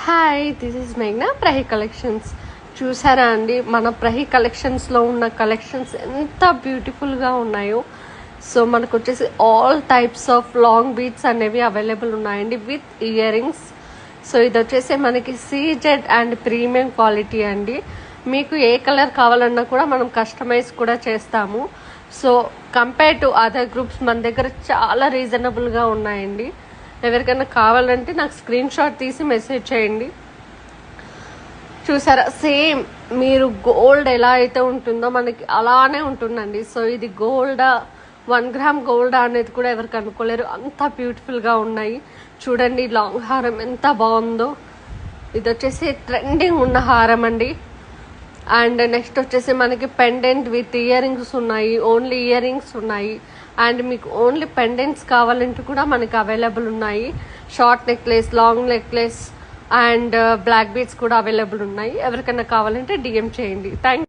Hi, this is మేఘ్నా, Prahi collections. చూసారా అండి, మన ప్రహి కలెక్షన్స్లో ఉన్న కలెక్షన్స్ ఎంత బ్యూటిఫుల్గా ఉన్నాయో. సో మనకు వచ్చేసి all types of long beads అనేవి అవైలబుల్ ఉన్నాయండి విత్ ఇయర్ రింగ్స్. సో ఇది వచ్చేసి మనకి సీజెడ్ అండ్ ప్రీమియం క్వాలిటీ అండి. మీకు ఏ కలర్ కావాలన్నా కూడా మనం కస్టమైజ్ కూడా చేస్తాము. So compare to other groups మన దగ్గర చాలా రీజనబుల్గా ఉన్నాయండి. ఎవరికైనా కావాలంటే నాకు స్క్రీన్ షాట్ తీసి మెసేజ్ చేయండి. చూసారా, సేమ్ మీరు గోల్డ్ ఎలా అయితే ఉంటుందో మనకి అలానే ఉంటుందండి. సో ఇది గోల్డా, 1 గ్రామ్ గోల్డా అనేది కూడా ఎవరికి అనుకోలేరు, అంత బ్యూటిఫుల్గా ఉన్నాయి. చూడండి లాంగ్ హారం ఎంత బాగుందో. ఇది వచ్చేసి ట్రెండింగ్ ఉన్న హారం అండి. అండ్ నెక్స్ట్ వచ్చేసి మనకి పెండెంట్ విత్ ఇయర్ రింగ్స్ ఉన్నాయి, ఓన్లీ ఇయర్ రింగ్స్ ఉన్నాయి. అండ్ మీకు ఓన్లీ పెండెంట్స్ కావాలంటే కూడా మనకి అవైలబుల్ ఉన్నాయి. Short necklace, long necklace and black beads కూడా అవైలబుల్ ఉన్నాయి. ఎవరికైనా కావాలంటే డిఎం చేయండి. థ్యాంక్